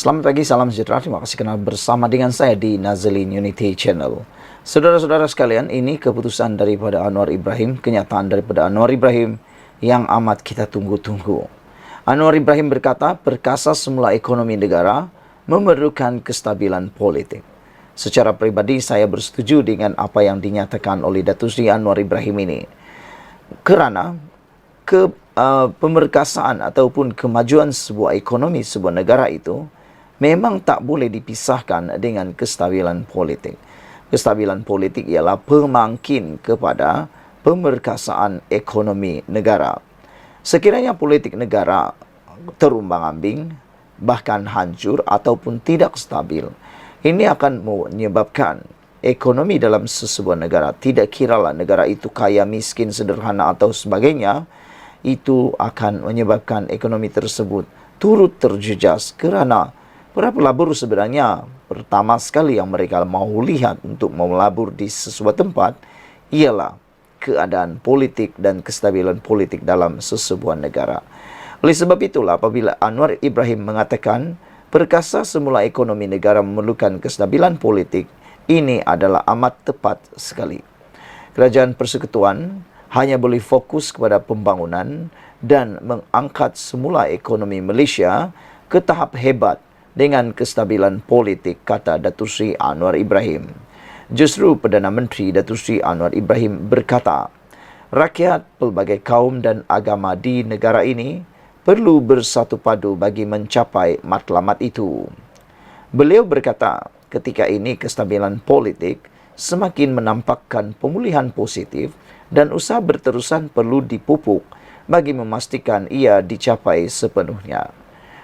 Selamat pagi, salam sejahtera. Terima kasih kenal bersama dengan saya di Nazalin Unity Channel. Saudara-saudara sekalian, ini keputusan daripada Anwar Ibrahim, kenyataan daripada Anwar Ibrahim yang amat kita tunggu-tunggu. Anwar Ibrahim berkata, perkasa semula ekonomi negara memerlukan kestabilan politik. Secara pribadi, saya bersetuju dengan apa yang dinyatakan oleh Datuk Seri Anwar Ibrahim ini. Kerana pemerkasaan ataupun kemajuan sebuah ekonomi, sebuah negara itu memang tak boleh dipisahkan dengan kestabilan politik. Kestabilan politik ialah pemangkin kepada pemerkasaan ekonomi negara. Sekiranya politik negara terumbang-ambing, bahkan hancur ataupun tidak stabil, ini akan menyebabkan ekonomi dalam sesebuah negara, tidak kiralah negara itu kaya, miskin, sederhana atau sebagainya, itu akan menyebabkan ekonomi tersebut turut terjejas kerana para pelabur sebenarnya pertama sekali yang mereka mahu lihat untuk melabur di sesuatu tempat ialah keadaan politik dan kestabilan politik dalam sesebuah negara. Oleh sebab itulah apabila Anwar Ibrahim mengatakan perkasa semula ekonomi negara memerlukan kestabilan politik, ini adalah amat tepat sekali. Kerajaan Persekutuan hanya boleh fokus kepada pembangunan dan mengangkat semula ekonomi Malaysia ke tahap hebat dengan kestabilan politik, kata Datuk Seri Anwar Ibrahim. Justru Perdana Menteri Datuk Seri Anwar Ibrahim berkata, rakyat pelbagai kaum dan agama di negara ini perlu bersatu padu bagi mencapai matlamat itu. Beliau berkata, ketika ini kestabilan politik semakin menampakkan pemulihan positif dan usaha berterusan perlu dipupuk bagi memastikan ia dicapai sepenuhnya.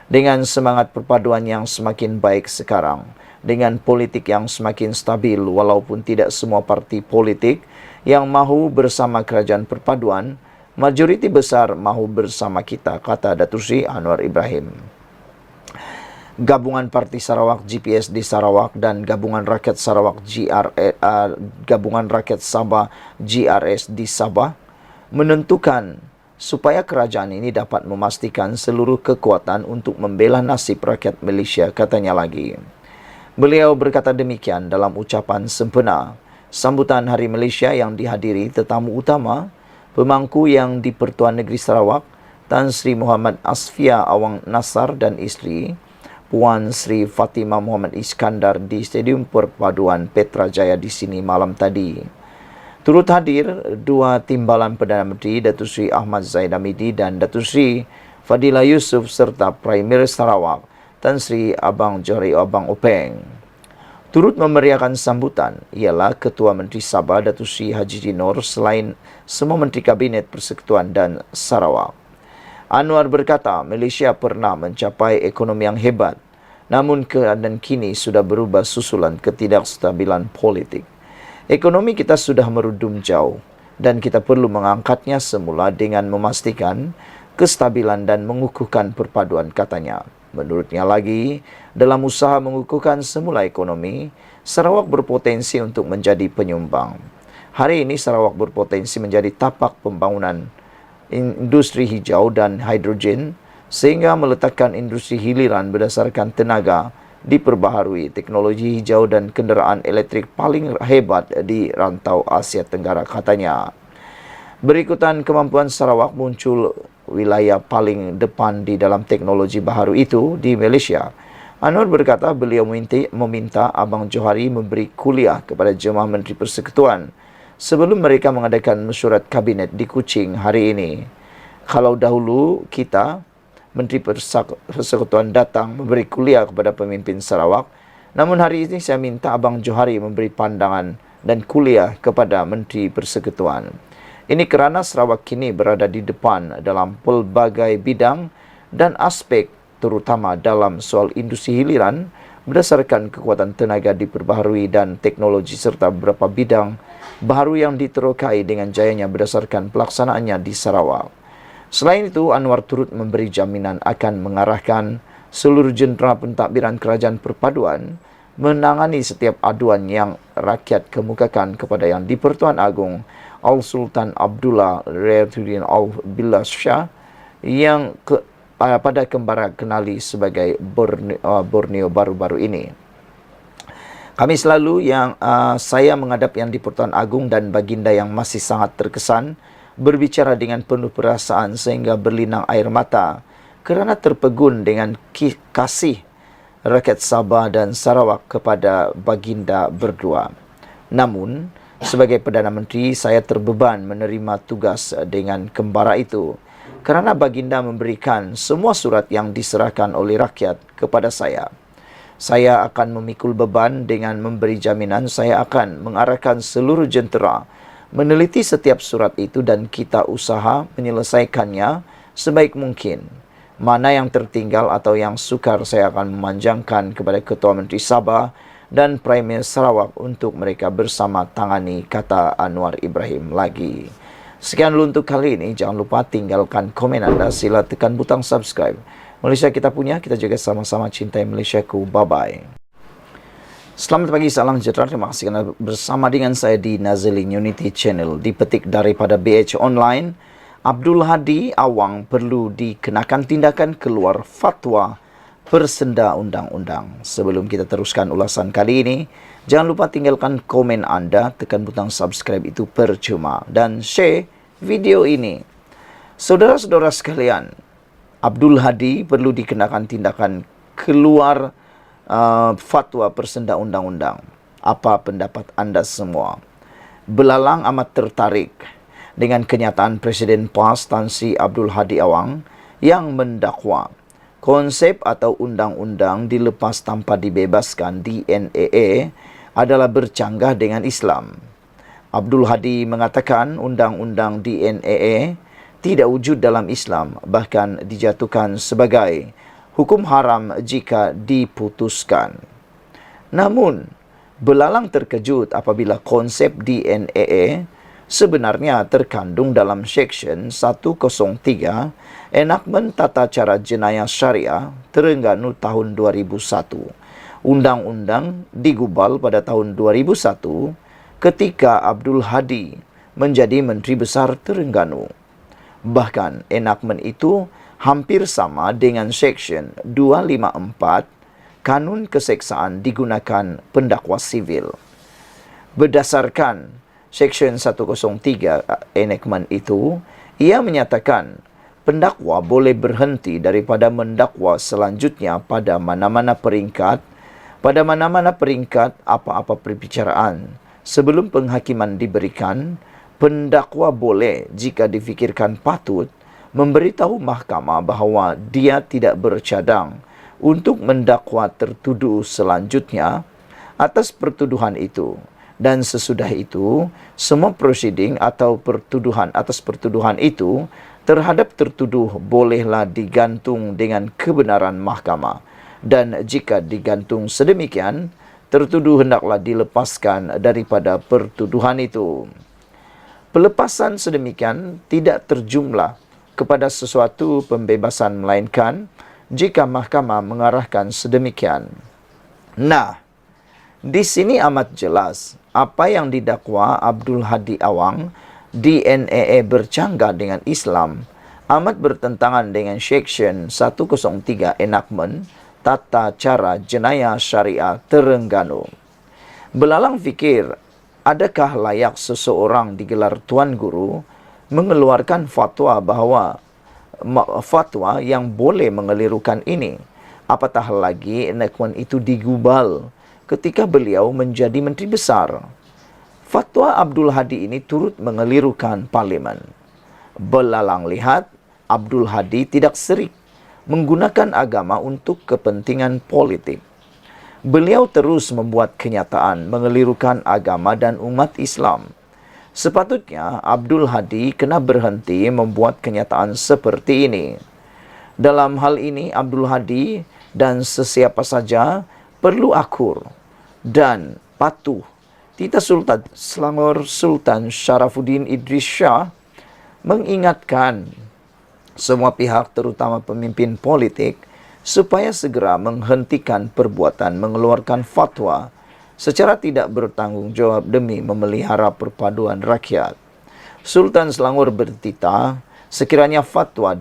Dengan semangat perpaduan yang semakin baik sekarang, dengan politik yang semakin stabil walaupun tidak semua parti politik yang mahu bersama kerajaan perpaduan, majoriti besar mahu bersama kita, kata Datuk Seri Anwar Ibrahim. Gabungan Parti Sarawak GPS di Sarawak dan Gabungan Rakyat Sarawak Gabungan Rakyat Sabah GRS di Sabah menentukan supaya kerajaan ini dapat memastikan seluruh kekuatan untuk membela nasib rakyat Malaysia, katanya lagi. Beliau berkata demikian dalam ucapan sempena sambutan Hari Malaysia yang dihadiri tetamu utama pemangku yang di Pertuan Negeri Sarawak, Tan Sri Muhammad Asfia Awang Nasar dan isteri, Puan Sri Fatimah Muhammad Iskandar di Stadium Perpaduan Petrajaya di sini malam tadi. Turut hadir dua timbalan Perdana Menteri, Datuk Seri Ahmad Zaid Hamidi dan Datuk Seri Fadilah Yusof serta Premier Sarawak, Tan Sri Abang Johari Abang Openg. Turut memeriahkan sambutan ialah Ketua Menteri Sabah, Datuk Seri Haji Dinor, selain semua Menteri Kabinet Persekutuan dan Sarawak. Anwar berkata, Malaysia pernah mencapai ekonomi yang hebat, namun keadaan kini sudah berubah susulan ketidakstabilan politik. Ekonomi kita sudah merudum jauh dan kita perlu mengangkatnya semula dengan memastikan kestabilan dan mengukuhkan perpaduan, katanya. Menurutnya lagi, dalam usaha mengukuhkan semula ekonomi, Sarawak berpotensi untuk menjadi penyumbang. Hari ini Sarawak berpotensi menjadi tapak pembangunan industri hijau dan hidrogen sehingga meletakkan industri hiliran berdasarkan tenaga diperbaharui, teknologi hijau dan kenderaan elektrik paling hebat di rantau Asia Tenggara, katanya. Berikutan kemampuan Sarawak muncul wilayah paling depan di dalam teknologi baharu itu di Malaysia. Anwar berkata beliau meminta Abang Johari memberi kuliah kepada jemaah Menteri Persekutuan sebelum mereka mengadakan mesyuarat kabinet di Kuching hari ini. Kalau dahulu kita Menteri Persekutuan datang memberi kuliah kepada pemimpin Sarawak, namun hari ini saya minta Abang Johari memberi pandangan dan kuliah kepada Menteri Persekutuan. Ini kerana Sarawak kini berada di depan dalam pelbagai bidang dan aspek, terutama dalam soal industri hiliran berdasarkan kekuatan tenaga diperbaharui dan teknologi serta beberapa bidang baharu yang diterokai dengan jayanya berdasarkan pelaksanaannya di Sarawak. Selain itu, Anwar turut memberi jaminan akan mengarahkan seluruh jentera pentadbiran kerajaan perpaduan menangani setiap aduan yang rakyat kemukakan kepada Yang di-Pertuan Agong Al Sultan Abdullah Riyadhuddin Al Billah Shah yang pada kembara kenali sebagai Borneo baru-baru ini. Kami selalu saya menghadap Yang di-Pertuan Agung dan Baginda yang masih sangat terkesan, berbicara dengan penuh perasaan sehingga berlinang air mata kerana terpegun dengan kasih rakyat Sabah dan Sarawak kepada Baginda berdua. Namun, sebagai Perdana Menteri, saya terbeban menerima tugas dengan kembara itu kerana Baginda memberikan semua surat yang diserahkan oleh rakyat kepada saya. Saya akan memikul beban dengan memberi jaminan saya akan mengarahkan seluruh jentera meneliti setiap surat itu dan kita usaha menyelesaikannya sebaik mungkin. Mana yang tertinggal atau yang sukar saya akan memanjangkan kepada Ketua Menteri Sabah dan Premier Sarawak untuk mereka bersama tangani, kata Anwar Ibrahim lagi. Sekian dulu untuk kali ini. Jangan lupa tinggalkan komen anda. Sila tekan butang subscribe. Malaysia kita punya, kita juga sama-sama cintai Malaysiaku. Bye-bye. Selamat pagi, salam sejahtera. Terima kasih kerana bersama dengan saya di Nazilin Unity Channel. Dipetik daripada BH Online, Abdul Hadi Awang perlu dikenakan tindakan keluar fatwa persenda undang-undang. Sebelum kita teruskan ulasan kali ini, jangan lupa tinggalkan komen anda, tekan butang subscribe itu percuma, dan share video ini. Saudara-saudara sekalian, Abdul Hadi perlu dikenakan tindakan keluar fatwa persenda undang-undang. Apa pendapat anda semua? Belalang amat tertarik dengan kenyataan Presiden PAS Tan Sri Abdul Hadi Awang yang mendakwa konsep atau undang-undang dilepas tanpa dibebaskan DNAA adalah bercanggah dengan Islam. Abdul Hadi mengatakan undang-undang DNAA tidak wujud dalam Islam, bahkan dijatuhkan sebagai hukum haram jika diputuskan. Namun, belalang terkejut apabila konsep DNAA sebenarnya terkandung dalam Seksyen 103 Enakmen Tata Cara Jenayah Syariah Terengganu tahun 2001. Undang-undang digubal pada tahun 2001 ketika Abdul Hadi menjadi Menteri Besar Terengganu. Bahkan enakmen itu hampir sama dengan Seksyen 254 Kanun Keseksaan digunakan pendakwa sivil. Berdasarkan Seksyen 103 enakmen itu, ia menyatakan pendakwa boleh berhenti daripada mendakwa selanjutnya pada mana-mana peringkat apa-apa perbicaraan sebelum penghakiman diberikan. Pendakwa boleh, jika difikirkan patut, memberitahu mahkamah bahawa dia tidak bercadang untuk mendakwa tertuduh selanjutnya atas pertuduhan itu. Dan sesudah itu, semua prosiding atau pertuduhan atas pertuduhan itu terhadap tertuduh bolehlah digantung dengan kebenaran mahkamah. Dan jika digantung sedemikian, tertuduh hendaklah dilepaskan daripada pertuduhan itu. Pelepasan sedemikian tidak terjumlah kepada sesuatu pembebasan melainkan jika mahkamah mengarahkan sedemikian. Nah, di sini amat jelas apa yang didakwa Abdul Hadi Awang DNAA bercanggah dengan Islam amat bertentangan dengan Seksyen 103 Enakmen Tata Cara Jenayah Syariah Terengganu. Belalang fikir, adakah layak seseorang digelar Tuan Guru mengeluarkan fatwa yang boleh mengelirukan ini? Apatah lagi enakmen itu digubal ketika beliau menjadi Menteri Besar. Fatwa Abdul Hadi ini turut mengelirukan parlimen. Belalang lihat Abdul Hadi tidak serik menggunakan agama untuk kepentingan politik. Beliau terus membuat kenyataan mengelirukan agama dan umat Islam. Sepatutnya Abdul Hadi kena berhenti membuat kenyataan seperti ini. Dalam hal ini Abdul Hadi dan sesiapa saja perlu akur dan patuh. Tita Sultan Selangor Sultan Sharafuddin Idris Shah mengingatkan semua pihak terutama pemimpin politik supaya segera menghentikan perbuatan mengeluarkan fatwa secara tidak bertanggungjawab demi memelihara perpaduan rakyat. Sultan Selangor bertitah Sekiranya fatwa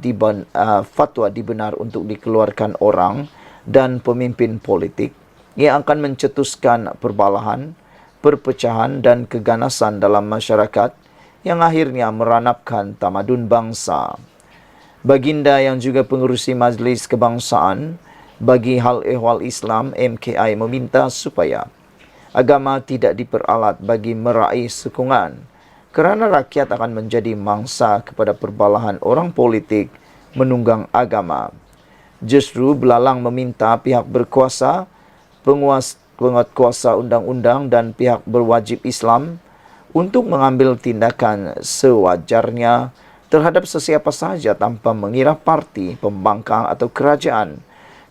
dibenar untuk dikeluarkan orang dan pemimpin politik, ia akan mencetuskan perbalahan, perpecahan dan keganasan dalam masyarakat yang akhirnya meranapkan tamadun bangsa. Baginda yang juga pengerusi Majlis Kebangsaan bagi Hal Ehwal Islam MKI meminta supaya agama tidak diperalat bagi meraih sokongan, kerana rakyat akan menjadi mangsa kepada perbalahan orang politik menunggang agama. Justru belalang meminta pihak berkuasa, penguat kuasa undang-undang dan pihak berwajib Islam untuk mengambil tindakan sewajarnya terhadap sesiapa sahaja tanpa mengira parti, pembangkang atau kerajaan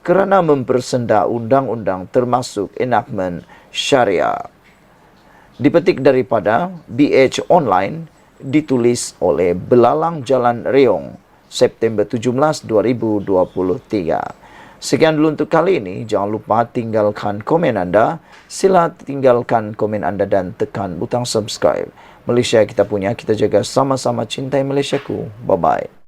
kerana mempersenda undang-undang termasuk enactment syariah. Dipetik daripada BH Online, ditulis oleh Belalang Jalan Reong, September 17, 2023. Sekian dulu untuk kali ini. Jangan lupa tinggalkan komen anda. Sila tinggalkan komen anda dan tekan butang subscribe. Malaysia kita punya, kita jaga sama-sama cintai Malaysiaku. Bye-bye.